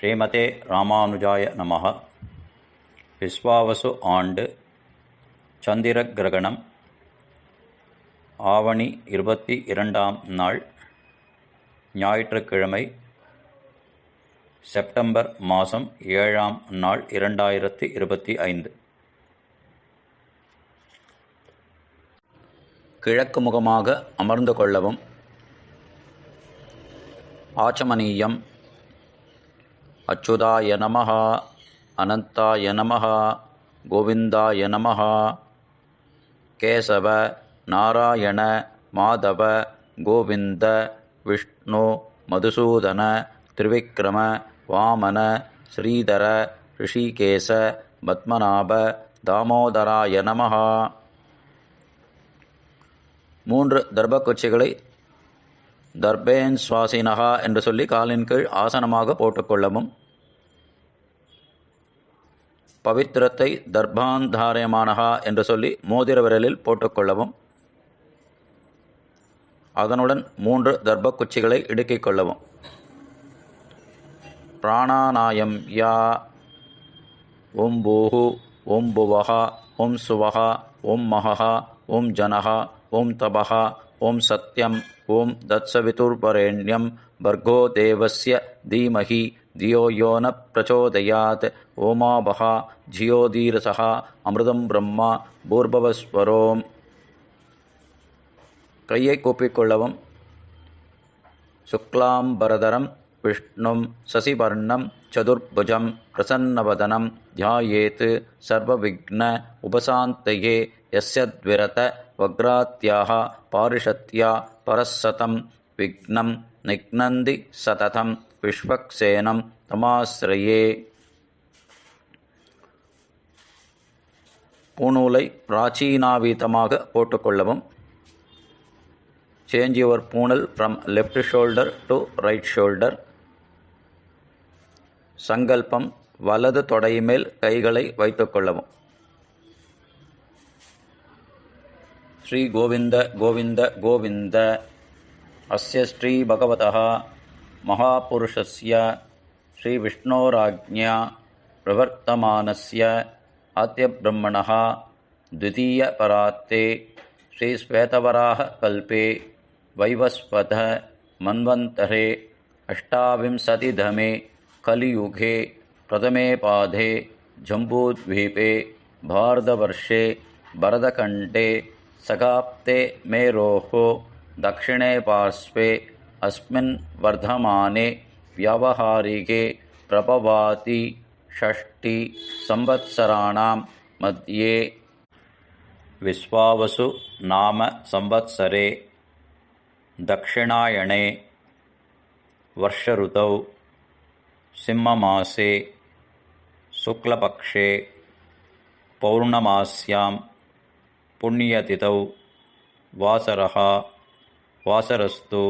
ஸ்ரீமதே ராமானுஜாய நமஹ. விஸ்வாவசு ஆண்டு சந்திர கிரகணம் ஆவணி 22ஆம் நாள் ஞாயிற்றுக்கிழமை, செப்டம்பர் மாதம் 7ஆம் நாள் 2025. கிழக்கு முகமாக அமர்ந்து கொள்ளவும். ஆச்சமனீயம். அச்சுதாய நமஹ, அனந்தாய நமஹ, கோவிந்தாய நமஹ. கேசவ, நாராயண, மாதவ, கோவிந்த, விஷ்ணு, மதுசூதன, திரிவிக்ரம, வாமன, ஸ்ரீதர, ரிஷிகேச, பத்மநாப, தாமோதராய நமஹ. 3 தர்பக்குச்சிகளை தர்பேன் சுவாசினஹா என்று சொல்லி காலின் கீழ் ஆசனமாக போட்டுக்கொள்ளவும். பவித்திரத்தை தர்பாந்தாரயமானஹா என்று சொல்லி மோதிர விரலில் போட்டுக்கொள்ளவும். அதனுடன் 3 தர்பக்குச்சிகளை இடுக்கிக் கொள்ளவும். பிராணாநாயம் யா. ஓம் பூஹு, ஓம் புவஹா, ஓம் சுவஹா, ஓம் மஹஹா, ஓம் ஜனஹா, ஓம் தபஹா, ஓம் சத்யம், ஓம் தத்சவிதுர்வரேண்யம், பர்கோ தேவஸ்ய தீமஹி தியோ யோ ந பிரச்சோதயாத், ஓமாபஹா ஜியோதீரசஹா அமிர்தம் பிரம்மா பூர்பவஸ்வரோம். கையை கூப்பிக்கொள்ளவும். சுக்லாம்பரதரம் விஷ்ணும் சசிவர்ணம் சதுர்புஜம் பிரசன்னவதனம் த்யாயேத் சர்வவிக்ன உபசாந்தயே யஸ்யத்விரத வக்ராத்யாஹ பாரிஷத்யா பரஸ்ஸதம் விக்னம் நிக்னந்தி சததம் விஸ்வக்சேனம் தமாஸ்ரயே. பூணூலை பிராச்சீனாவீதமாக போட்டுக்கொள்ளவும். Change your பூணல் from left shoulder to right shoulder. சங்கல்பம். வலது தொடை மேல் கைகளை வைத்துக்கொள்ளவும். ஸ்ரீ கோவிந்த கோவிந்த கோவிந்த. அஸ்ய ஸ்ரீ பகவதः மகாபுருஷஸ்ய ஸ்ரீ விஷ்ணோராஜ்ஞா பிரவர்த்தமானஸ்ய ஆத்ய பிரம்மணः த்விதீய பராத்தே ஸ்ரீ ஸ்வேதவராஹ கல்பே வைவஸ்வத மன்வந்தரே அஷ்டாவிம்சதிதமே கலியுகே பிரதமே பாதே ஜம்பூத்வீபே பாரதவர்ஷே பரதகண்டே சகாப்தே மேரோஹோ தக்ஷிணே பார்ஸ்வே அஸ்மின் வர்தமானே வியாவஹாரிகே பிரபவாதி ஷஷ்டி சம்வத்சராணாம் மத்யே. விஸ்வாவசு நாம சம்வத்சரே தக்ஷிணாயணே வர்ஷருதௌ சிம்மமாசே சுக்லபக்ஷே பௌர்ணமாஸ்யாம் புண்ணியதிதௌ வாசரஹ வாசரஸ்து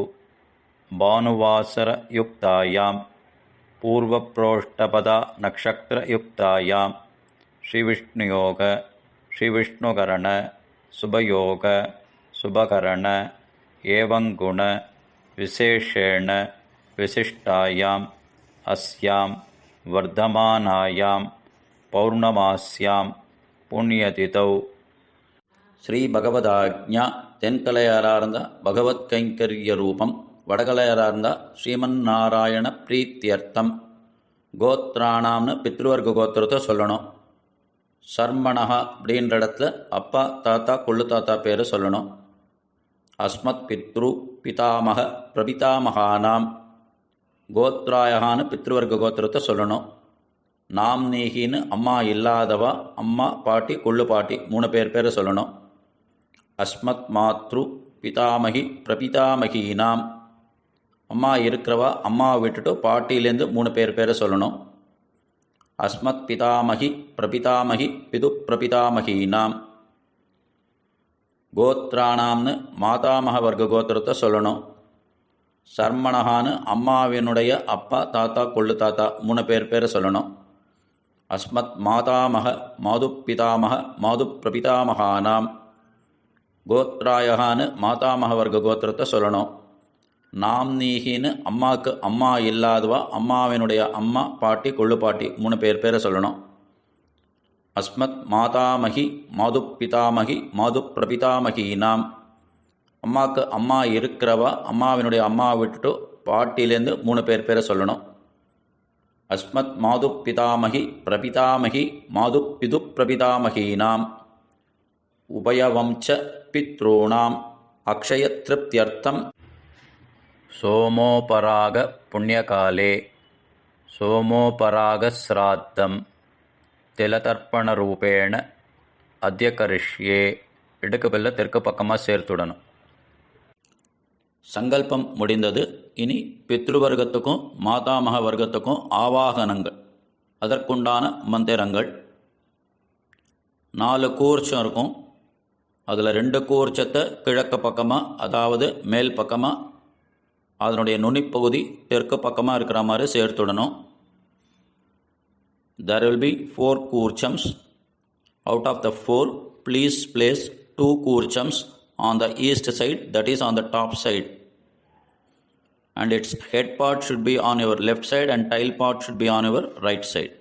பானுவாசரயுக்தாயாம் பூர்வப்ரோஷ்டபத நக்ஷத்திரயுக்தாயாம் ஸ்ரீவிஷ்ணுயோக ஸ்ரீவிஷ்ணுகரண சுபயோக சுபகரண ஏவங்குண விசேஷேண விசிஷ்டாயாம் அஸ்யாம் வர்தமானாயாம் பௌர்ணமாஸ்யாம் புண்ணியதிதௌ. ஸ்ரீ பகவதாஜ்ஞா தென்கலையாரார்ந்த பகவத் கைங்கரிய ரூபம், வடகலையாரார்ந்த ஸ்ரீமன்னாராயண பிரீத்தியர்த்தம். கோத்ராணாம்னு பித்ருவர்க்க கோத்திரத்தை சொல்லணும். சர்மணஹா அப்படின்ற இடத்துல அப்பா தாத்தா கொள்ளு தாத்தா பேரை சொல்லணும். அஸ்மத் பித்ரு பிதாமக பிரபிதாமகானாம். கோத்ராயகான்னு பித்ருவர்க்க கோத்திரத்தை சொல்லணும். நாம் நீகின்னு அம்மா இல்லாதவா, அம்மா பாட்டி கொள்ளு பாட்டி 3 பேரை சொல்லணும். அஸ்மத் மாத்ரு பிதாமகி பிரபிதாமகீனாம். அம்மா இருக்கிறவா அம்மாவை விட்டுட்டு பாட்டியிலேருந்து 3 பேரை சொல்லணும். அஸ்மத் பிதாமகி பிரபிதாமகி பிது பிரபிதாமகீனாம். கோத்ராணாம்னு மாதாமக வர்க்க கோத்திரத்தை சொல்லணும். சர்மணஹான்னு அம்மாவினுடைய அப்பா தாத்தா கொள்ளு தாத்தா 3 பேரை சொல்லணும். அஸ்மத் மாதாமக மாது பிதாமக மாது பிரபிதாமகானாம். கோத்ராயகான்னு மாதாமக வர்க்க கோத்திரத்தை சொல்லணும். நாம் நீகின்னு அம்மாவுக்கு அம்மா இல்லாதவா, அம்மாவினுடைய அம்மா, பாட்டி, கொள்ளுப்பாட்டி 3 பேரை சொல்லணும். அஸ்மத் மாதாமகி மாது பிதாமகி மாது பிரபிதாமகி நாம். அம்மாவுக்கு அம்மா இருக்கிறவா, அம்மாவினுடைய அம்மாவை விட்டுட்டு பாட்டிலேருந்து 3 பேரை சொல்லணும். அஸ்மத் மாது பிதாமகி பிரபிதாமகி மாது பிது பிரபிதாமகீனாம். உபயவம்ச பித்ருணாம் அக்ஷய திருப்தியர்த்தம் சோமோபராக புண்ணியகாலே சோமோபராக ஸ்ராத்தம் திலதர்ப்பண ரூபேண அத்ய கரிஷ்யே. இடுக்கு பில்ல தெற்கு பக்கமாக சேர்த்துடணும். சங்கல்பம் முடிந்தது. இனி பித்ருவர்க்கத்துக்கும் மாதாமக வர்க்கத்துக்கும் ஆவாகனங்கள், அதற்குண்டான மந்திரங்கள். 4 கூர்ச்சம் இருக்கும். அதில் 2 கூர்ச்சத்தை கிழக்கு பக்கமாக, அதாவது மேல் பக்கமாக, அதனுடைய நுனிப்பகுதி தெற்கு பக்கமாக இருக்கிற மாதிரி சேர்த்துடணும். There will be 4 கூர்ச்சம்ஸ். Out of the 4, please place 2 கூர்ச்சம்ஸ் on the east side, that is on the top side, and its head part should be on your left side and tail part should be on your right side.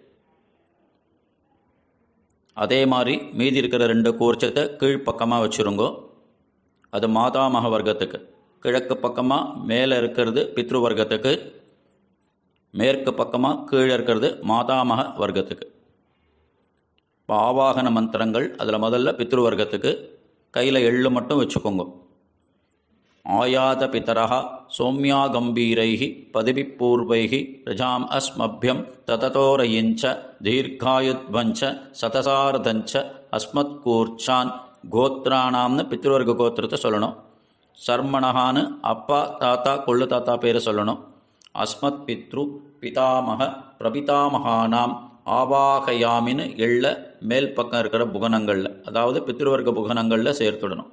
அதே மாதிரி மீதி இருக்கிற 2 கூர்ச்சத்தை கீழ் பக்கமாக வச்சுருங்கோ. அது மாதாமக வர்க்கத்துக்கு. கிழக்கு பக்கமாக மேலே இருக்கிறது பித்ரு வர்க்கத்துக்கு, மேற்கு பக்கமாக கீழே இருக்கிறது மாதாமக வர்க்கத்துக்கு. இப்போ ஆவாகன மந்திரங்கள். அதில் முதல்ல பித்ரு வர்க்கத்துக்கு கையில் எள்ளு மட்டும் வச்சுக்கோங்க. ஆயாத பிதரஹ சௌமியா கம்பீரைஹி பதிபி பூர்வைஹி பிரஜாம் அஸ்மபியம் தததோரயிஞ்ச தீர்காயுத்வஞ்ச சதசாரதஞ்ச அஸ்மத் கூர்ச்சான் கோத்ரானாம்னு பித்ருவர்க்க கோத்திரத்தை சொல்லணும். சர்மணஹான்னு அப்பா, தாத்தா, கொள்ளு தாத்தா பேரை சொல்லணும். அஸ்மத் பித்ரு பிதாமக பிரபிதாமகானாம் ஆவாகயாமின்னு எள்ள மேல் பக்கம் இருக்கிற புகனங்களில், அதாவது பித்ருவர்க்க புகனங்களில் சேர்த்துடணும்.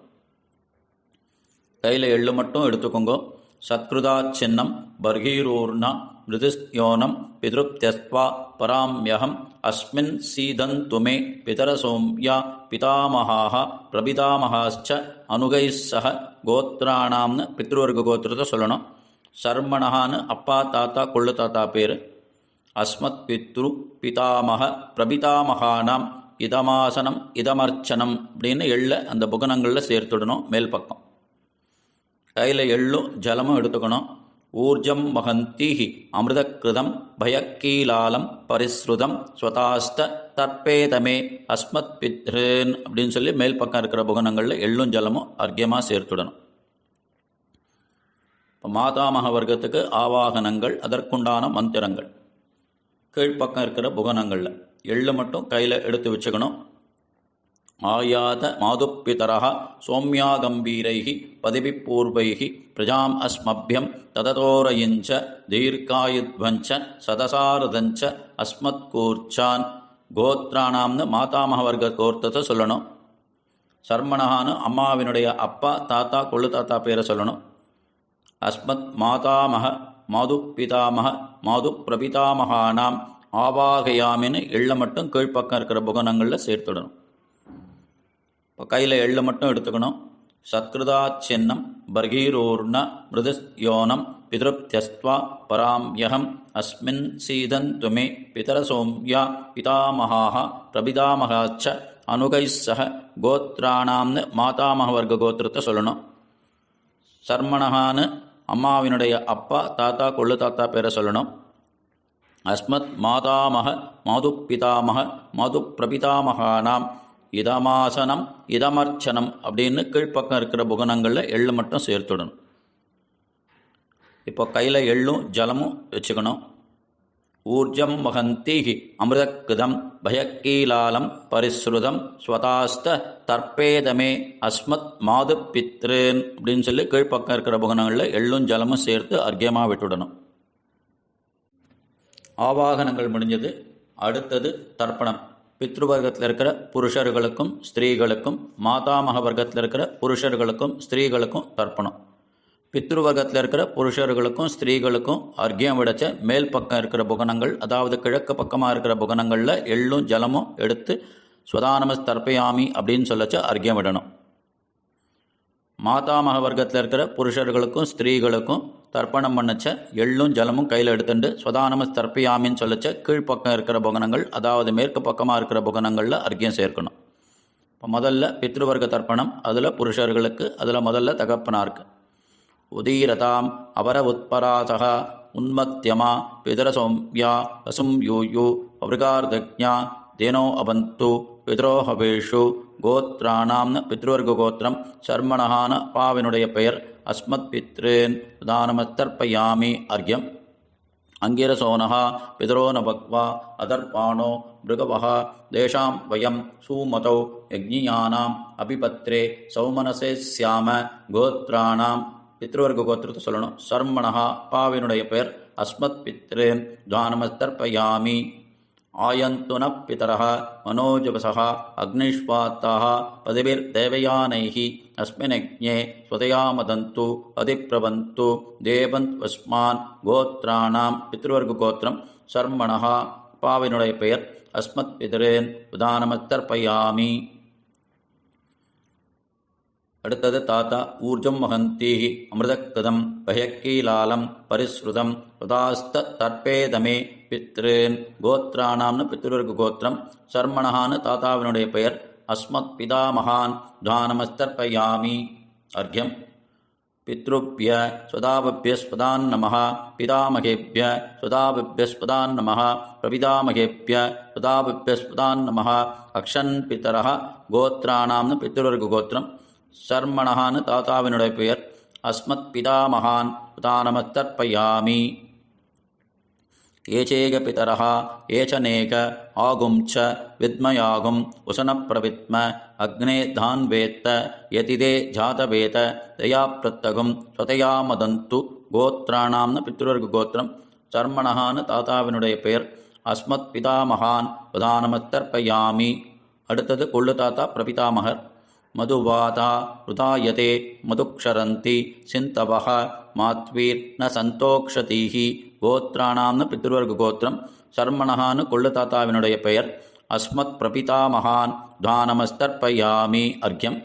கையில் எள்ளு மட்டும் எடுத்துக்கோங்க. சத்ருதா சின்னம் பர்கீரூர்ணா மிருதுஸ்யோனம் பித்ருப்தியஸ்வா பராம்யகம் அஸ்மின் சீதந்துமே பிதரசோம்யா பிதாமகாஹ பிரபிதாமகாச்ச அனுகைஸ்ஸஹ கோத்ராணாம்னு பித்ருவர்க்க கோத்திரத்தை சொல்லணும். சர்மணஹான்னு அப்பா, தாத்தா, கொள்ளு தாத்தா பேர். அஸ்மத் பித்ரு பிதாமக பிரபிதாமகானாம் இதமாசனம் இதமர்ச்சனம் அப்படின்னு எள்ள அந்த புகனங்களில் சேர்த்துடணும் மேல் பக்கம். கையில் எள்ளும் ஜலமும் எடுத்துக்கணும். ஊர்ஜம் மகந்தீஹி அமிர்தகிருதம் பயக்கீலாலம் பரிஸ்ருதம் ஸ்வதாஸ்த தற்பேதமே அஸ்மத் பித்ரேன் அப்படின்னு சொல்லி மேல் பக்கம் இருக்கிற புகனங்களில் எள்ளும் ஜலமும் அர்க்கியமாக சேர்த்துடணும். இப்போ மாதாமக வர்க்கத்துக்கு ஆவாகனங்கள், அதற்குண்டான மந்திரங்கள். கீழ்ப்பக்கம் இருக்கிற புகனங்களில் எள்ளு மட்டும் கையில் எடுத்து வச்சுக்கணும். ஆயாத மாதுப்பிதரஹ சௌமியா கம்பீரைஹி பதிபி பூர்வைஹி பிரஜாம் அஸ்மபியம் தததோரயிஞ்ச தீர்காயுத்வஞ்ச சதசாரதஞ்ச அஸ்மத் கூர்ச்சான் கோத்ரானாம்னு மாதாமக வர்க்க கோர்த்தத்தை சொல்லணும். சர்மணஹான்னு அம்மாவினுடைய அப்பா, தாத்தா, கொள்ளு தாத்தா பேரை சொல்லணும். அஸ்மத் மாதாமக மாது பிதாமக மாது பிரபிதாமகானாம் ஆவாகயாமின்னு எள்ள மட்டும் கீழ்ப்பக்கம் இருக்கிற புகனங்களில் சேர்த்துடணும். இப்போ கையில் எள்ள மட்டும் எடுத்துக்கணும். சத்ருதா சின்னம் பர்கீரூர்ண மிருதுஸ்யோனம் பித்ருப்தியஸ்வா பராம்யகம் அஸ்மின் சீதந்துமே பிதரசோம்யா பிதாமகாஹ பிரபிதாமகாச்ச அனுகைஸ்ஸஹ கோத்ராணாம்னு மாதாமக வர்க்க கோத்திரத்தை சொல்லணும். சர்மணஹான்னு அம்மாவினுடைய அப்பா, தாத்தா, கொள்ளு தாத்தா பேரை சொல்லணும். அஸ்மத் மாதாமக மாது பிதாமக மாது பிரபிதாமகானாம் இதமாசனம் இதமர்ச்சனம் அப்படின்னு கீழ்ப்பக்கம் இருக்கிற புகனங்களில் எள்ளு மட்டும் சேர்த்துடணும். இப்போ கையில் எள்ளும் ஜலமும் வச்சுக்கணும். ஊர்ஜம் வகந்தீஹி அமிர்தகிருதம் பயக்கீலாலம் பரிஸ்ருதம் ஸ்வதாஸ்த தற்பேதமே அஸ்மத் மாது பித்ரேன் அப்படின்னு சொல்லி கீழ்ப்பக்கம் இருக்கிற புகனங்களில் எள்ளும் ஜலமும் சேர்த்து அர்க்கியமாக விட்டுடணும். ஆவாகனங்கள் முடிஞ்சது. அடுத்தது தர்ப்பணம். பித்ருவர்க்கத்தில் இருக்கிற புருஷர்களுக்கும் ஸ்திரீகளுக்கும், மாதாமக வர்க்கத்தில் இருக்கிற புருஷர்களுக்கும் ஸ்திரீகளுக்கும் தர்ப்பணம். பித்ருவர்க்கத்தில் இருக்கிற புருஷர்களுக்கும் ஸ்திரீகளுக்கும் அர்க்கியம் விடச்ச மேல் பக்கம் இருக்கிற புகனங்கள், அதாவது கிழக்கு பக்கமாக இருக்கிற புகனங்களில் எள்ளும் ஜலமும் எடுத்து ஸ்வதானமஸ் தர்ப்பயாமி அப்படின்னு சொல்லச்ச அர்க்கியம் விடணும். மாதாமக வர்க்கத்தில் இருக்கிற புருஷர்களுக்கும் ஸ்திரீகளுக்கும் தர்ப்பணம் பண்ணச்ச எள்ளும் ஜலமும் கையில் எடுத்துட்டு ஸ்வதானம தர்ப்பயாமின்னு சொல்லச்ச கீழ்ப்பக்கம் இருக்கிற புகனங்கள், அதாவது மேற்கு பக்கமாக இருக்கிற புகனங்களில் அர்க்கியம் சேர்க்கணும். இப்போ முதல்ல பித்ருவர்க்க தர்ப்பணம், அதில் புருஷர்களுக்கு, அதில் முதல்ல தகப்பனாருக்கு. உதீரதாம் அபர உத்பராசகா உன்மத்தியமா பிதரசௌமியா வசும் யூயு அவ்ருகார்தஜ்ஞா தேனோ அபந்து பித்ரோஹவேஷு கோத்ராணாம்னு பித்ருவர்க கோத்திரம் சர்மணஹான பாவினுடைய பெயர் அஸ்மத் பித்ரேன் உதானமத்தர்ப்பயாமி அர்க்யம். அங்கிரசோனஹா பிதரோன பக்வா அதர்பாணோ மிருகவஹா தேஷாம் வயம் சூமதௌ யஜ்ஞியானாம் அபிபத்ரே சௌமனசே ஸ்யாம கோத்ராணாம். பித்ருவர்க கோத்திரத்தை சொல்லணும். சர்மணஹா பாவினுடைய பெயர் அஸ்மத் பித்ரேன் தானமத்தர்ப்பயாமி. ஆயந்துன பிதரஹ மனோஜவசஹ அக்னிஷ்வாத்தாஹ பதிபிர்தேவயானைஹி அஸ்மினக்ஞே ஸ்வதயாமதந்து அதிப்ரவந்து தேவந்த்வஸ்மான் கோத்ராணாம். பித்ருவர்க கோத்திரம் சர்மணஹா பாவினுடைய பெயர் அஸ்மத் பிதரேன் உதானமத்தர்ப்பயாமி. அடுத்தது தாத்தா. ஊர்ஜம் வகந்தீஹி அமிர்தக்கதம் பயக்கீலாலம் பரிஸ்ருதம் உதாஸ்த தர்ப்பேதமே பித்ரேன் கோத்ராணாம்னு பித்ருவர்க கோத்திரம் சர்மணஹான்னு தாத்தாவினுடைய பெயர் அஸ்மத் பிதாமகான் தானமஸ்தர்ப்பயாமி அர்க்யம். பித்ருப்ய ஸ்வதாபிப்யஸ்பதான் நமः பிதாமகேப்ய ஸ்வதாபிப்யஸ்பதான் நமः பிரபிதாமகேப்ய ஸ்வதாபிப்யஸ்பதான் நமः அக்ஷன் பிதரஹ கோத்ராணாம்னு பித்ருவர்க கோத்திரம் சர்மணஹான்னு தாத்தாவினுடைய பெயர் அஸ்மத் பிதாமகான் உதானமத்தர்ப்பயாமி. ஏச்சேக பிதரஹ ஏச்சநேக ஆகும் ச வித்மயாகும் உசனப்பிரவித்ம அக்னே தான்வேத்த யதிதே ஜாதவேத தயாப்பிரத்தகும் ஸ்வதயாமதந்து கோத்ராணாம்னு பித்ருவர்க கோத்திரம் சர்மணஹான்னு தாத்தாவினுடைய பெயர் அஸ்மத் பிதாமகான் உதானமத்தர்ப்பயாமி. அடுத்தது கொள்ளு தாத்தா பிரபிதாமகர். மதுவாதா ருதாயதே மதுக்ஷரந்தி சிந்தவஹ மாத்வீர் ந சந்தோக்ஷதீஹி கோத்ராணாம்னு பித்ருவர்க கோத்திரம் சர்மணஹான்னு கொள்ளு தாத்தாவினுடைய பெயர் அஸ்மத் பிரபிதாமகான் தானமஸ்தர்ப்பயாமி அர்க்யம்.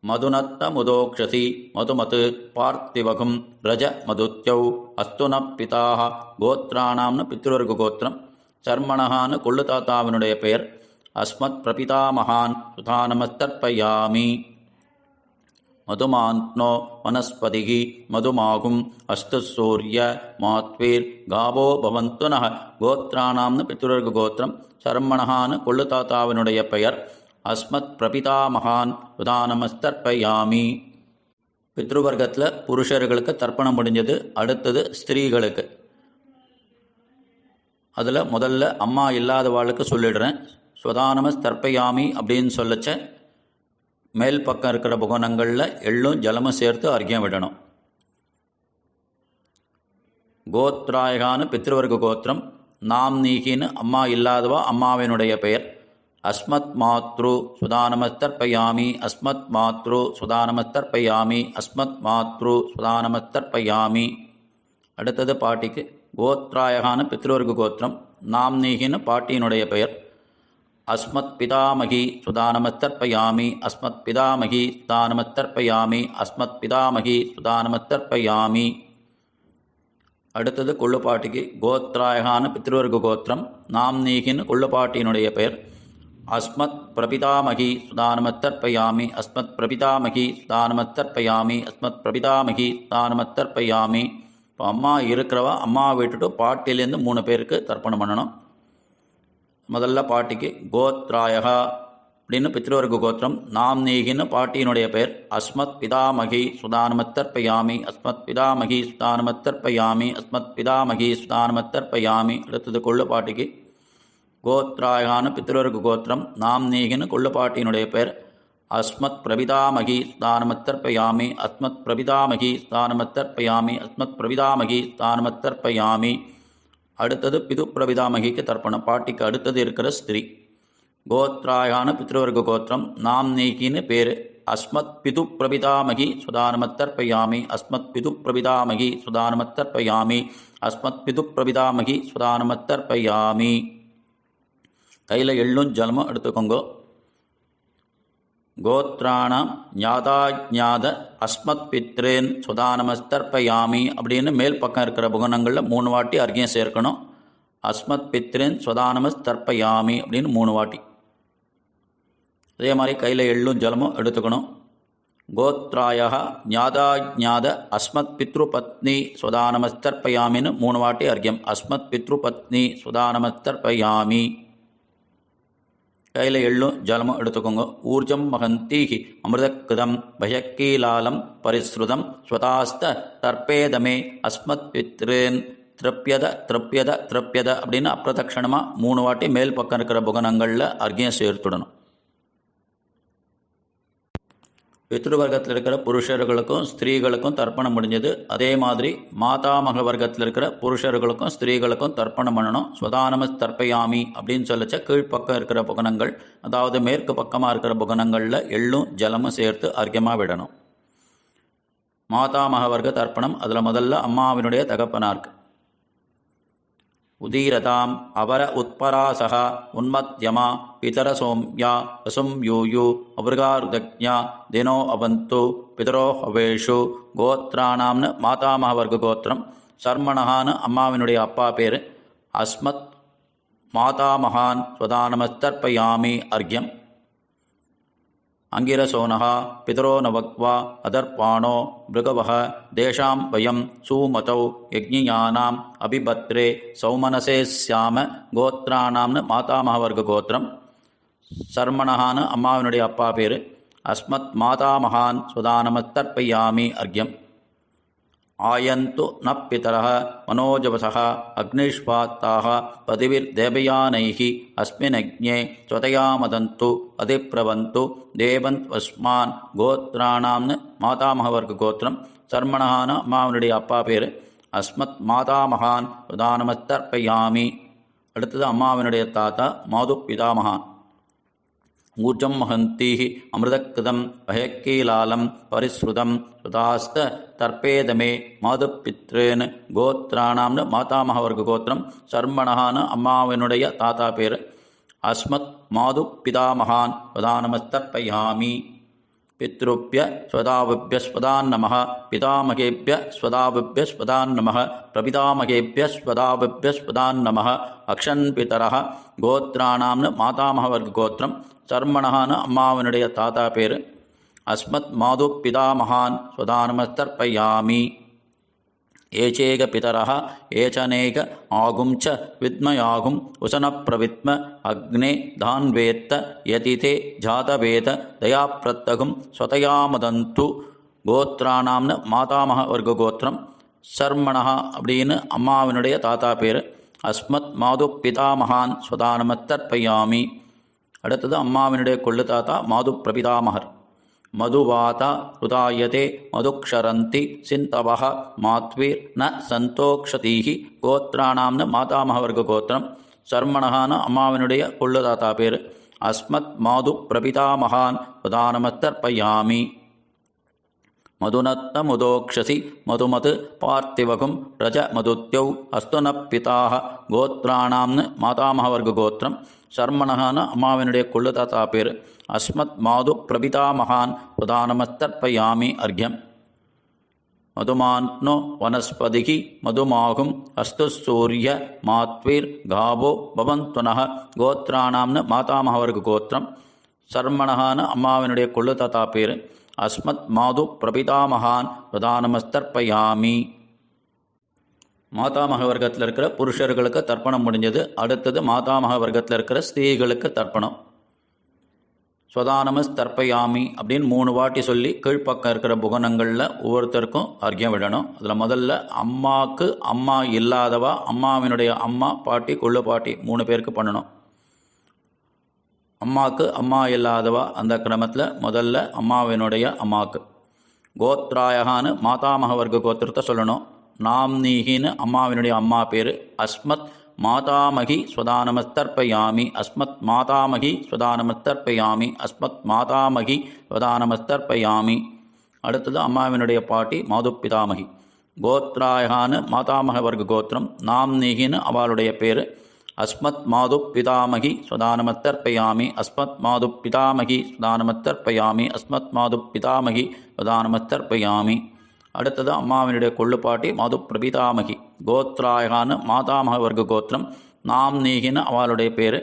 மதுநத்த முதோக்ஷசி மதுமத் பார்த்திவகும் ரஜ மதுத்யௌ அஸ்துன பிதாக கோத்ராணாம்னு பித்ருவர்க கோத்திரம் சர்மணஹான்னு கொள்ளு தாத்தாவினுடைய பெயர் அஸ்மத் பிரபிதாமகான் உதானமஸ்தர்ப்பயாமி. மதுமாந்த்னோ வனஸ்பதிகி மதுமாகும் அஸ்து சூரிய மாத்வீர் காவோ பவந்து நஹ கோத்ராணாம்னு பித்ருவர்க கோத்திரம் சர்மணஹான்னு கொள்ளு தாத்தாவினுடைய பெயர் அஸ்மத் பிரபிதாமகான் உதானமஸ்தர்ப்பயாமி. பித்ருவர்க்கத்தில் புருஷர்களுக்கு தர்ப்பணம் முடிஞ்சது. அடுத்தது ஸ்திரீகளுக்கு. அதில் முதல்ல அம்மா இல்லாதவாளுக்கு சொல்லிடுறேன். ஸ்வதானமஸ்தர்ப்பயாமி அப்படின்னு சொல்லச்ச மேல் பக்கம் இருக்கிற புகனங்களில் எள்ளும் ஜலமும் சேர்த்து அர்க்கியம் விடணும். கோத்ராயகான்னு பித்ருவர்க கோத்திரம் நாம் நீகின்னு அம்மா இல்லாதவா அம்மாவினுடைய பெயர் அஸ்மத் மாத்ரு சுதானமஸ்தர்ப்பயாமி அஸ்மத் மாத்ரு சுதானமஸ்தர்ப்பயாமி அஸ்மத் மாத்ரு சுதானமஸ்தர்ப்பயாமி. அடுத்தது பாட்டிக்கு. கோத்ராயகான்னு பித்ருவர்க கோத்திரம் நாம் நீகின்னு பாட்டியினுடைய பெயர் அஸ்மத் பிதாமகி சுதானமஸ்தர்ப்பயாமி அஸ்மத் பிதாமகி சுதானமஸ்தர்ப்பயாமி அஸ்மத் பிதாமகி சுதானமஸ்தர்ப்பயாமி. அடுத்தது கொள்ளுப்பாட்டிக்கு. கோத்ராயகான்னு பித்ருவர்க கோத்திரம் நாம் நீகின்னு கொள்ளுப்பாட்டியினுடைய பெயர் அஸ்மத் பிரபிதாமகி சுதானமஸ்தர்ப்பயாமி அஸ்மத் பிரபிதாமகி சுதானமஸ்தர்ப்பயாமி அஸ்மத் பிரபிதாமகி சுதானமஸ்தர்ப்பயாமி. இப்போ அம்மா இருக்கிறவா அம்மா விட்டுட்டு பாட்டிலேருந்து 3 பேருக்கு தர்ப்பணம் பண்ணணும். முதல்ல பாட்டிக்கு. கோத்ராயகா அப்படின்னு பித்ருவர்க கோத்திரம் நாம் நீகின்னு பாட்டியினுடைய பெயர் அஸ்மத் பிதாமகி சுதானமஸ்தர்ப்பயாமி அஸ்மத் பிதாமகி சுதானமஸ்தர்ப்பயாமி அஸ்மத் பிதாமகி சுதானமஸ்தர்ப்பயாமி. அடுத்தது கொள்ளு பாட்டிக்கு. கோத்ராயகான்னு பித்ருவர்க கோத்திரம் நாம் நீகின்னு கொள்ளு பாட்டியினுடைய பெயர் அஸ்மத் பிரபிதாமகி சுதானமஸ்தர்ப்பயாமி அஸ்மத் பிரபிதாமகி சுதானமஸ்தர்ப்பயாமி அஸ்மத் பிரபிதாமகி சுதானமஸ்தர்ப்பயாமி. அடுத்தது பிது பிரபிதாமகிக்கு தர்ப்பணம். பாட்டிக்கு அடுத்தது இருக்கிற ஸ்திரீ. கோத்ராயகான்னு பித்ருவர்க கோத்திரம் நாம் நீக்கின்னு பேர் அஸ்மத் பிது பிரபிதாமகி சுதானமஸ்தர்ப்பயாமி அஸ்மத் பிது பிரபிதாமகி சுதானமஸ்தர்ப்பயாமி அஸ்மத் பிது பிரபிதாமகி சுதானமஸ்தர்ப்பயாமி. கையில் எள்ளும் ஜலமும் எடுத்துக்கோங்க. கோத்ராணாம் ஞாதாஜ்ஞாத அஸ்மத் பித்ரேன் சுதானமஸ்தர்ப்பயாமி அப்படின்னு மேல் பக்கம் இருக்கிற புகனங்களில் 3 வாட்டி அர்க்கியம் சேர்க்கணும். அஸ்மத் பித்ரேன் சுதானமஸ்தர்ப்பயாமி அப்படின்னு 3 வாட்டி. அதே மாதிரி கையில் எள்ளும் ஜலமும் எடுத்துக்கணும். கோத்ராய ஞாதாஜ்ஞாத அஸ்மத் பித்ருபத்னி சுதானமஸ்தர்ப்பயாமின்னு 3 வாட்டி அர்க்கியம். அஸ்மத் பித்ருபத்னி சுதானமஸ்தர்ப்பயாமி. கையில் எள்ளும் ஜலமும் எடுத்துக்கோங்க. ஊர்ஜம் மகந்தீஹி அமிர்தக்கிருதம் பயக்கீலாலம் பரிஸ்ருதம் ஸ்வதாஸ்த தர்ப்பேதமே அஸ்மத் பித்ரேன் திரப்பியத திரப்பியத திரப்பியத அப்படின்னு அப்பிரதட்சணமாக 3 வாட்டி மேல் பக்கம் இருக்கிற புகனங்களில் அர்க்கியம் சேர்த்துடணும். பித்ருவர்க்கத்தில் இருக்கிற புருஷர்களுக்கும் ஸ்திரீகளுக்கும் தர்ப்பணம் முடிஞ்சது. அதே மாதிரி மாதாமக வர்க்கத்தில் இருக்கிற புருஷர்களுக்கும் ஸ்திரீகளுக்கும் தர்ப்பணம் பண்ணணும். ஸ்வதானமஸ் தர்ப்பயாமி அப்படின்னு சொல்லச்ச கீழ்ப்பக்கம் இருக்கிற புகனங்கள், அதாவது மேற்கு பக்கமாக இருக்கிற புகனங்களில் எள்ளும் ஜலமும் சேர்த்து அர்க்கியமாக விடணும். மாதாமக வர்க்க தர்ப்பணம், அதில் முதல்ல அம்மாவினுடைய தகப்பனாருக்கு. உதீரதாம் அவர உத்பராசக உன்மத்யமா பிதர சோம்யா வசும் யூயு அபிருகாருதக்ஞா தினோ அவந்து பிதரோ அவேஷு. கோத்ராணாம்னு மாதாமக வர்க்க கோத்திரம். சர்மணஹான்னு அம்மாவினுடைய அப்பா பேர். அஸ்மத் மாதாமகான் ஸ்வதானமஸ்தர்ப்பயாமி அர்க்கியம். அங்கிரசோனः பிதரோ நவக்வா அதர்ப்பாணோ மிருகவः தேஷாம் வயம் சூமதௌ யஜ்ஞியானாம் அபிபத்ரே சௌமனசே ஸ்யாம. கோத்ராணாம்னு மாதாமக வர்க்க கோத்திரம். சர்மணஹான்னு அம்மாவினுடைய அப்பா பேர். அஸ்மத் மாதாமகான் சுதானமஸ்தர்ப்பயாமி அர்க்கியம். ஆயந்து ந பிதரः மனோஜவசः அக்னிஷ்வாத்தாः பதிவிர்தேவயானைः அஸ்மினக்ஞே ஸ்வதயா மதந்து அதிப்ரவந்து தேவந்த்வஸ்மான். கோத்ராணாம்னு மாதாமக வர்க்க கோத்திரம். சர்மணஹான்னு அம்மாவனுடைய அப்பா பேர். அஸ்மத் மாதாமகான் சுதானமஸ்தர்ப்பயாமி. அடுத்தது அம்மாவினுடைய தாத்தா மாது பிதாமகான். ஊர்ஜம் மகந்தீஹி அமிர்தக்கிருதம் பயக்கீலாலம் பரிஸ்ருதம் சுதாஸ்த தர்ப்பேதமே மாதுப்பித்ரேன். கோத்ராணாம்னு மாதாமக வர்க்க கோத்திரம். சர்மணஹான்னு அம்மாவினுடைய தாத்தா பேர். அஸ்மத் மாது பிதாமகான் சுதானமஸ்தர்ப்பயாமி. பித்ருப்ய ஸ்வதாவிப்ய ஸ்வதான்னமः பிதாமகேப்ய ஸ்வதாவிப்ய ஸ்வதான்னமः பிரபிதாமகேப்ய ஸ்வதாவிப்ய ஸ்வதான்னமः. அக்ஷன் பிதரः. கோத்ராணாம்னு மாதாமக வர்க்க கோத்திரம். சர்மணஹான்னு அம்மாவினுடைய தாத்தா பேர். அஸ்மத் மாது பிதாமகான் ஸ்வதானமஸ்தர்ப்பயாமி. ஏச்சேக பிதரः ஏச்சனேக ஆகும் ச வித்மயாகும் உசனப்பிரவித்ம அக்னே தான்வேத்த யதிதே ஜாதவேத தயாப்பிரத்தகும் ஸ்வதயாமதந்து. கோத்ராணாம்னு மாதாமக வர்க்க கோத்திரம். சர்மணஹா அப்படின்னு அம்மாவினுடைய தாத்தா பேர். அஸ்மத் மாது பிதாமகான் ஸ்வதானமஸ்தர்ப்பயாமி. அடுத்தது அம்மாவினுடைய கொள்ளு தாத்தா மாது பிரபிதாமகர். மதுவாதா ருதாயதே மதுக்ஷரந்தி சிந்தவஹ மாத்வீர் ந சந்தோக்ஷதீஹி. கோத்ராணாம்னு மாதாமக வர்க்க கோத்திரம். சர்மணஹான்னு அம்மாவினுடைய கொள்ளு தாத்தா பேர். அஸ்மத் மாது பிரபிதாமகான் சுதானமஸ்தர்ப்பயாமி. மதுநத்த முதோக்ஷசி மதுமது பார்த்திவகும் ரஜ மதுத்யௌ அஸ்துன பிதாக. கோத்ராணாம்னு மாதாமக வர்க்க கோத்திரம். சர்மணஹான்னு அம்மாவினுடைய கொள்ளு தாத்தா பேர். அஸ்மத் மாது பிரபிதாமகான் சுதானமஸ்தர்ப்பயாமி அர்க்கியம். மதுமான்னோ வனஸ்பதிகி மதுமாகும் அஸ்து சூரிய மாத்வீர் காவோ பவந்துனः. கோத்ராணாம்னு மாதாமக வர்க்க கோத்திரம். சர்மணஹான்னு அம்மாவினுடைய கொள்ளு தாத்தா பேர். அஸ்மத் மாது பிரபிதாமகான் சுதானமஸ்தர்ப்பயாமி. மாதாமக வர்க்கத்தில் இருக்கிற புருஷர்களுக்கு தர்ப்பணம் முடிஞ்சது. அடுத்தது மாதாமக வர்க்கத்தில் இருக்கிற ஸ்திரீகளுக்கு தர்ப்பணம். ஸ்வதானமஸ்தர்ப்பயாமி அப்படின்னு 3 வாட்டி சொல்லி கீழ்ப்பக்கம் இருக்கிற புகனங்களில் ஒவ்வொருத்தருக்கும் அர்க்கியம் விடணும். அதில் முதல்ல அம்மாவுக்கு அம்மா இல்லாதவா, அம்மாவினுடைய அம்மா பாட்டி கொள்ளு பாட்டி 3 பேருக்கு பண்ணணும். அம்மாவுக்கு அம்மா இல்லாதவா அந்த கிரமத்தில் முதல்ல அம்மாவினுடைய அம்மாவுக்கு. கோத்ராயகான்னு மாதாமக வர்க்க கோத்திரத்தை சொல்லணும். நாம்னீகின்னு அம்மாவினுடைய அம்மா பேர். அஸ்மத் மாதாமகி ஸ்வதானமஸ்தர்ப்பயாமி. அஸ்மத் மாதாமகி ஸ்வதானமஸ்தர்ப்பயாமி. அஸ்மத் மாதாமகி ஸ்வதானமஸ்தர்ப்பயாமி. அடுத்தது அம்மாவினுடைய பாட்டி மாது பிதாமகி. கோத்ராயகான்னு மாதாமக வர்க்க கோத்திரம். நாம்னீகின்னு அவளுடைய பேர். அஸ்மத் மாது பிதாமகி ஸ்வதானமத்தர்ப்பயாமி அஸ்மத் மாது பிதாமகி ஸ்வதானமத்தர்ப்பயாமி அஸ்மத் மாது பிதாமகி ஸ்வதானமத்தர்ப்பயாமி. அடுத்தது அம்மாவினுடைய கொள்ளுப்பாட்டி மாது பிரபிதாமகி. கோத்ராயகான்னு மாதாமக வர்க்க கோத்திரம். நாம் நீகின்னு அவளுடைய பேர்.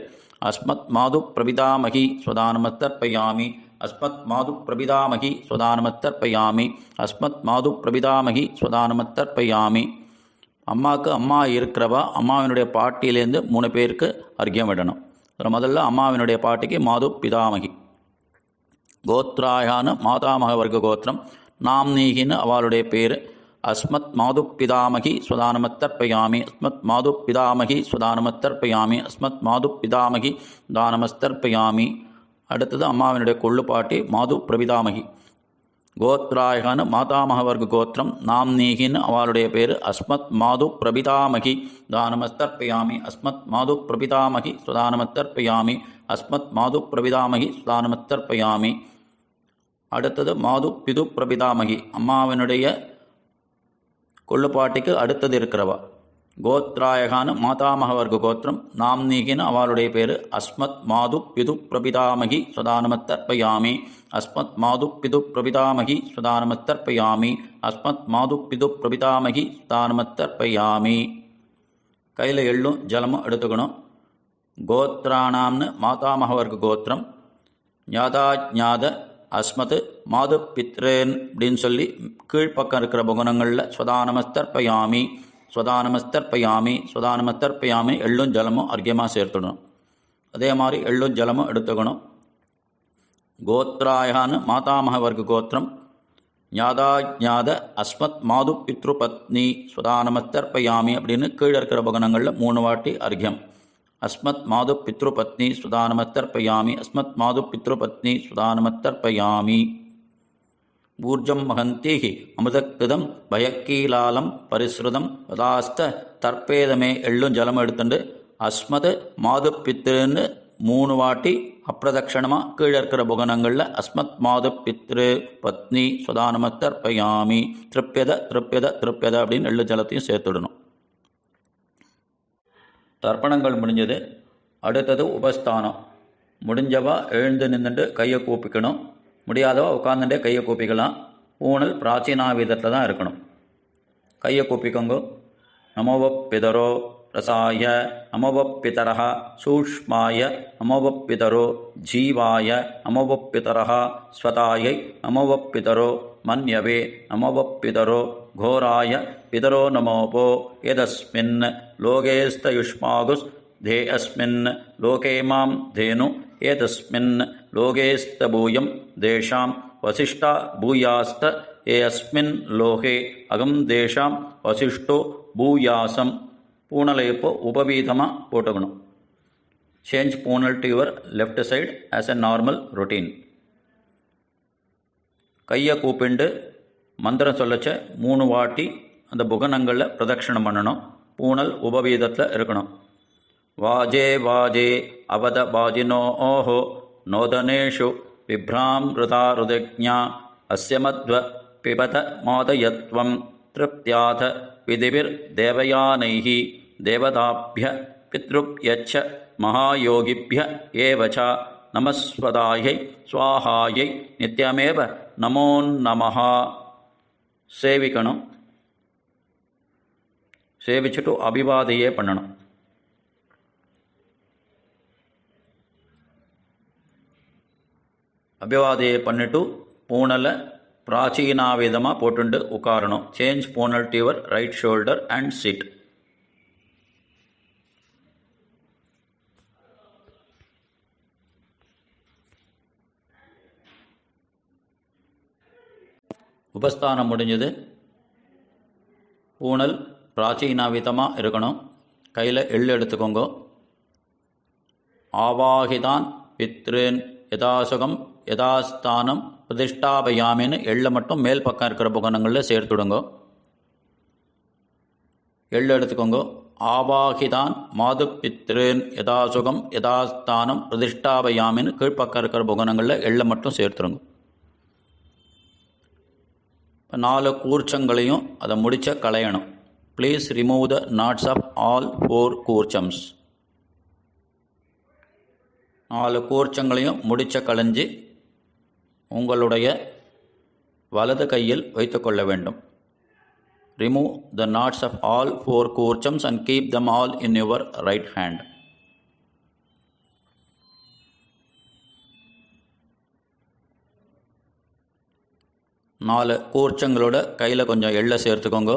அஸ்மத் மாது பிரபிதாமகி ஸ்வதானமத்தர்ப்பயாமி அஸ்மத் மாது பிரபிதாமகி ஸ்வதானமத்தர்ப்பயாமி அஸ்மத் மாது பிரபிதாமகி ஸ்வதானமத்தர்ப்பயாமி. அம்மாவுக்கு அம்மா இருக்கிறவா அம்மாவினுடைய பாட்டியிலேருந்து 3 பேருக்கு அர்க்கியம் விடணும். அதில் முதல்ல அம்மாவினுடைய பாட்டிக்கு மாது பிதாமகி. கோத்ராயான்னு மாதாமக வர்க்க கோத்திரம். நாம் நீகின்னு அவளுடைய பேர். அஸ்மத் மாது பிதாமகி ஸ்வதானமத்தர்ப்பயாமி அஸ்மத் மாது பிதாமகி ஸ்வதானமத்தர்ப்பயாமி அஸ்மத் மாது பிதாமகி தானமஸ்தர்ப்பயாமி. அடுத்தது அம்மாவினுடைய கொள்ளுப்பாட்டி மாது பிரபிதாமகி. கோத்ராயகான்னு மாதாமக வர்க்க கோத்திரம். நாம் நீகின்னு அவளுடைய பேர். அஸ்மத் மாது பிரபிதாமகி தானமஸ்தர்ப்பயாமி அஸ்மத் மாது பிரபிதாமகி ஸ்வதானமத்தர்ப்பயாமி அஸ்மத் மாது பிரபிதாமகி ஸ்வதானமத்தர்ப்பயாமி. அடுத்தது மாது பிது பிரபிதாமகி. அம்மாவினுடைய கொள்ளுப்பாட்டிக்கு அடுத்தது இருக்கிறவா. கோத்ராயகான்னு மாதாமக வர்க்க கோத்திரம். நாம் நீகின்னு அவளுடைய பேர். அஸ்மத் மாது பிது பிரபிதாமகி ஸ்வதானமத்தர்ப்பயாமி அஸ்மத் மாது பிது பிரபிதாமகி ஸ்வதானமத்தர்ப்பயாமி அஸ்மத் மாது பிது பிரபிதாமகி ஸ்வதானமத்தர்ப்பயாமி. கையில் எள்ளும் ஜலமும் எடுத்துக்கணும். கோத்ராணாம்னு மாதாமக வர்க்க கோத்திரம். ஞாதாஜ்ஞாத அஸ்மத் மாது பித்ரேன் அப்படின்னு சொல்லி கீழ்ப்பக்கம் இருக்கிற புகனங்களில் ஸ்வதானமஸ்தர்ப்பயாமி ஸ்வதானமஸ்தர்ப்பயாமி ஸ்வதானமஸ்தர்ப்பயாமி எள்ளும் ஜலமும் அர்க்கியமாக சேர்த்துடணும். அதே மாதிரி எள்ளும் ஜலமும் எடுத்துக்கணும். கோத்ராயான்னு மாதாமக வர்க்க கோத்திரம். ஞாதாஜ்ஞாத அஸ்மத் மாது பித்ருபத்னி ஸ்வதானமஸ்தர்ப்பயாமி அப்படின்னு கீழே இருக்கிற புகனங்களில் 3 வாட்டி அர்க்கியம். அஸ்மத் மாது பித்ருபத்னி ஸ்வதானமத்தர்ப்பயாமி அஸ்மத் மாது பித்ருபத்னி ஸ்வதானமத்தர்ப்பயாமி. ஊர்ஜம் மகந்தீஹி அமுதக்கிருதம் பயக்கீலாலம் பரிஸ்ருதம் வதாஸ்த தர்ப்பேதமே எள்ளும் ஜலம் எடுத்துண்டு அஸ்மத் மாது பித்ருன்னு 3 வாட்டி அப்பிரதட்சணமாக கீழே இருக்கிற புகனங்களில் அஸ்மத் மாது பித்ரு பத்னி ஸ்வதானமத்தர்ப்பயாமி திருப்யத திருப்யத திருப்யத அப்படின்னு எள்ளு ஜலத்தையும் சேர்த்துடணும். தர்ப்பணங்கள் முடிஞ்சது. அடுத்தது உபஸ்தானம். முடிஞ்சவா எழுந்து நின்றுட்டு கையை கூப்பிக்கணும். முடியாதவா உட்காந்துட்டே கையை கூப்பிக்கலாம். ஊனல் பிராச்சீனாவிதத்தில் தான் இருக்கணும். கையை கூப்பிக்கோங்க. நமோவப்பிதரோ ரசாய நமோவப்பிதரஹ சூஷ்மாய நமோவப்பிதரோ ஜீவாய நமோவப்பிதரஹ ஸ்வதாயை நமோவப்பிதரோ மன்யவே நமோவப்பிதரோ घोराय पितरो नमोपो यदस्मिन् लोकेस्तयुष्मागुस् धेऽस्मिन् लोके मां धेनु एतस्मिन् लोकेस्तभूयं देशां वसिष्ठा भूयास्त एऽस्मिन् लोके अगं देशां वसिष्ठो भूयासं. பூனலை இப்போ உபவீதமாக போட்டுக்கணும். Change poonal to your left side as a normal routine. கையை கூப்பிண்டு மந்திரம் சொல்லச்ச 3 வாட்டி அந்த புகனங்களில் பிரதட்சணம் பண்ணணும். பூனல் உபவீதத்தில் இருக்கணும். வாஜே வாஜே அவத வாஜினோ ஓஹோ நோதனேஷு விப்ராமிருதா ருதஜ்ஞா அஸ்ய மத்வ பிபத மோதயத்வம் திருப்தியாத விதிபிர் தேவயானைஹி தேவதாப்ய பித்ருப்யச்ச மகாயோகிப்ய ஏவச்ச நமஸ்வதாயை ஸ்வாஹாயை நித்யமேவ நமோ நமஹ. சேவிக்கணும். சேவிச்சுட்டு அபிவாதையே பண்ணணும். அபிவாதையை பண்ணிட்டு பூனலை பிராச்சீனாவிதமாக போட்டுண்டு உட்காரணும். Change poonal to your right shoulder and sit. உபஸ்தானம் முடிஞ்சது. பூனல் பிராச்சீனாவிதமாக இருக்கணும். கையில் எள்ளு எடுத்துக்கோங்க. ஆவாகிதான் பித்ருன் யதாசுகம் யதாஸ்தானம் பிரதிஷ்டாபயாமின்னு எள்ளை மட்டும் மேல் பக்கம் இருக்கிற புகனங்களில் சேர்த்துடுங்க. எள்ளு எடுத்துக்கோங்க. ஆவாகிதான் மாது பித்ருன் யதாசுகம் யதாஸ்தானம் பிரதிஷ்டாபயாமின்னு கீழ்ப்பக்கம் இருக்கிற புகனங்களில் எள்ளை மட்டும் சேர்த்துடுங்க. 4 கூர்ச்சங்களையும் அதை முடிச்ச களையணும். Please remove the knots of all 4 koorchams. 4 கூர்ச்சங்களையும் முடிச்ச களைஞ்சி உங்களுடைய வலது கையில் வைத்துக்கொள்ள வேண்டும். Remove the knots of all 4 கூர்ச்சம்ஸ் and keep them all in your right hand. நாலு கூர்ச்சங்களோட கையில் கொஞ்சம் எள்ளை சேர்த்துக்கோங்க.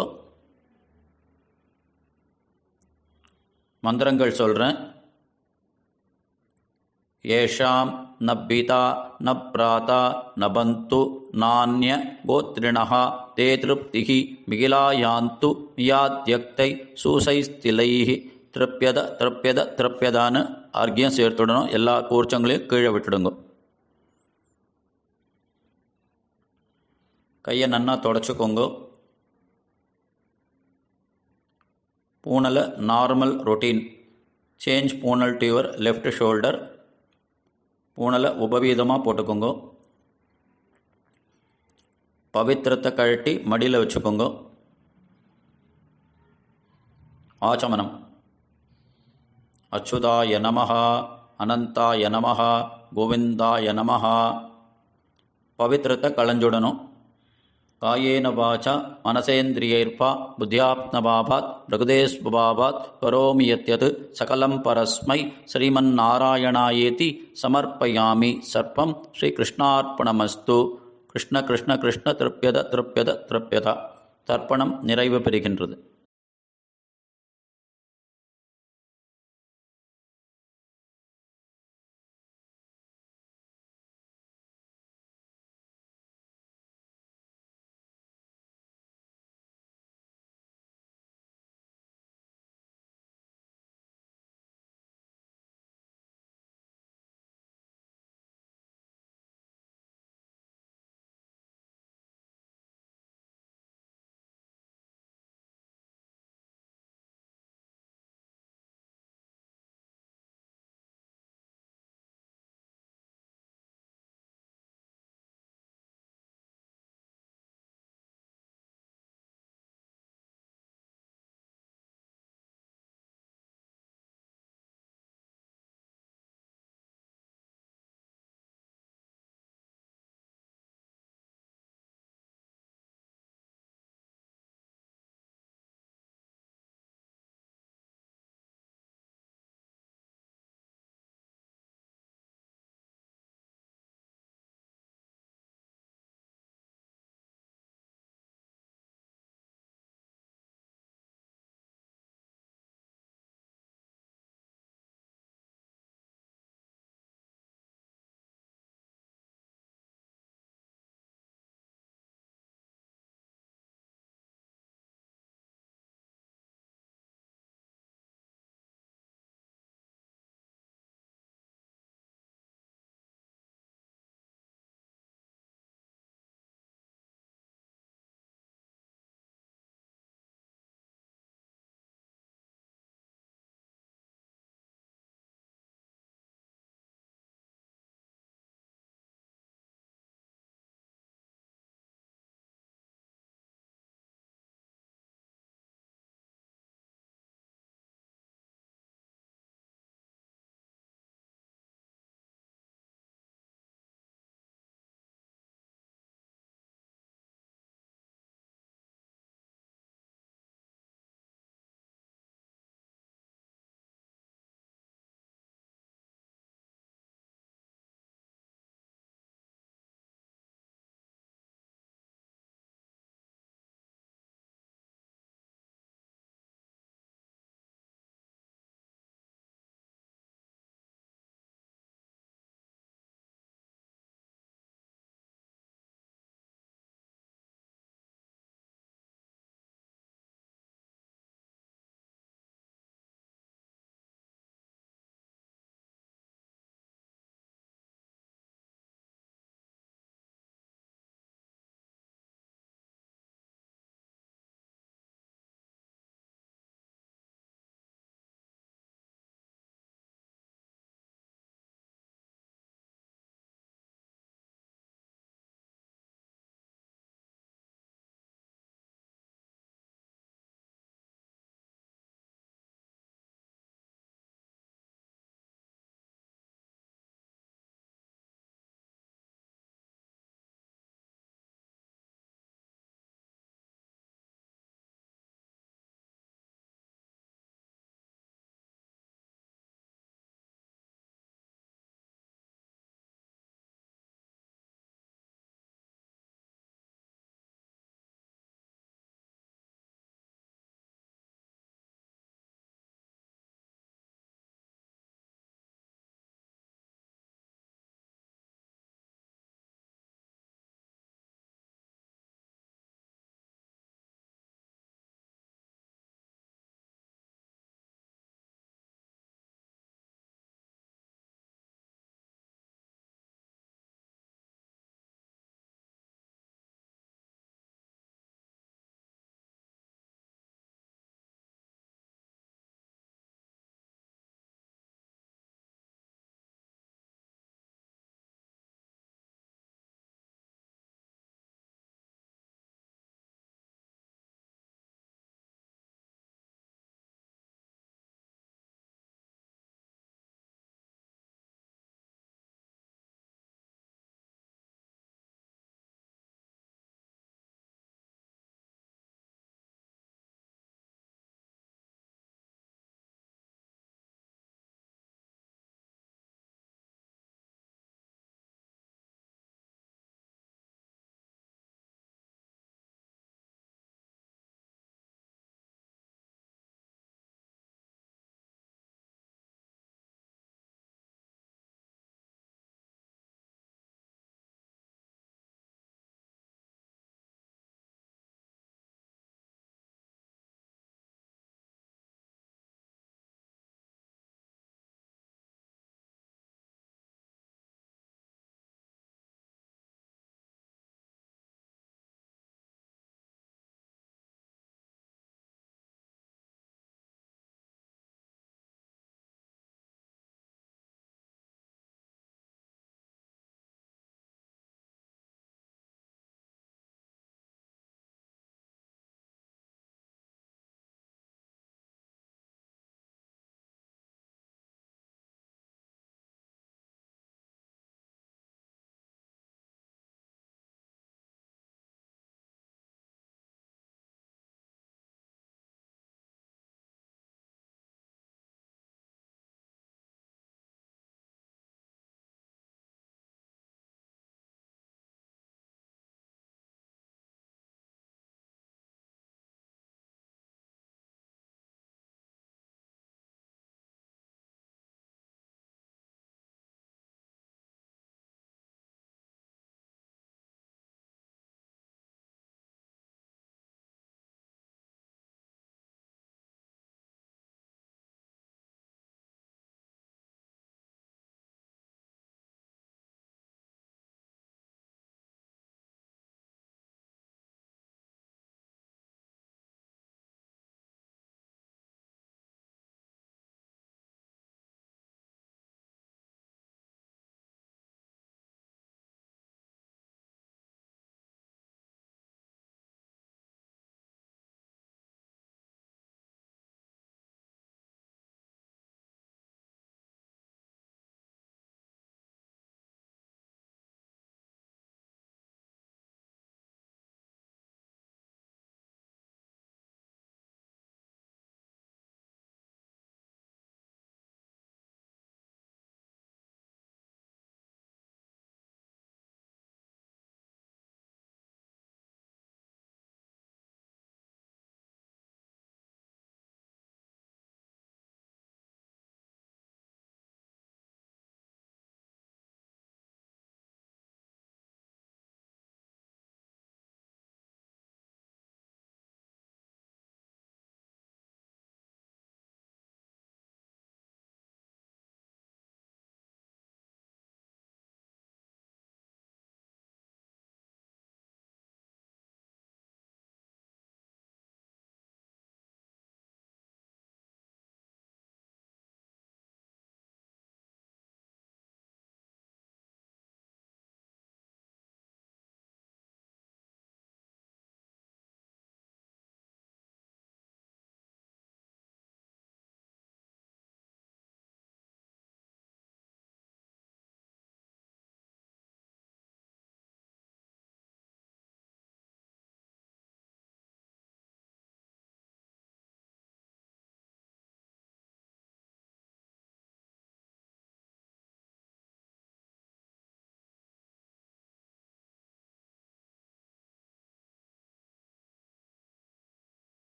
மந்திரங்கள் சொல்கிறேன். ஏஷாம் ந பிதா ந பிராதா ந பந்து நானிய கோத்ரிணஹ தே திருப்திஹி மிகிலாயாந்து மியாத்யக்தை சூசைஸ்திலைஹி திருப்யத திருப்யத திருப்யதான்னு அர்க்கியம் சேர்த்துடணும். எல்லா கூர்ச்சங்களையும் கீழே விட்டுடுங்க. கையை நன்னா தொடச்சிக்கோங்க. பூனலை normal routine. Change poonal to your left shoulder. பூனலை உபவீதமாக போட்டுக்கோங்க. பவித்திரத்தை கழட்டி மடியில் வச்சுக்கோங்க. ஆச்சமனம். அச்சுதாய நமஹ, அனந்தாய நமஹ, கோவிந்தாய நமஹ. பவித்திரத்தை களைஞ்சுடணும். காயேன வாச்சா மனசேந்திரியைர்பா புத்தியாப்னபாபாத் பிரகுதேஸ்வபாபாத் கரோமி யத்யத் சகலம் பரஸ்மை ஸ்ரீமன்னாராயணாயேதி சமர்ப்பயாமி சர்ப்பம் ஸ்ரீகிருஷ்ணார்ப்பணமஸ்து. கிருஷ்ண கிருஷ்ண கிருஷ்ண திருப்யத திருப்யத திருப்யதா. தர்ப்பணம் நிறைவு பெறுகின்றது.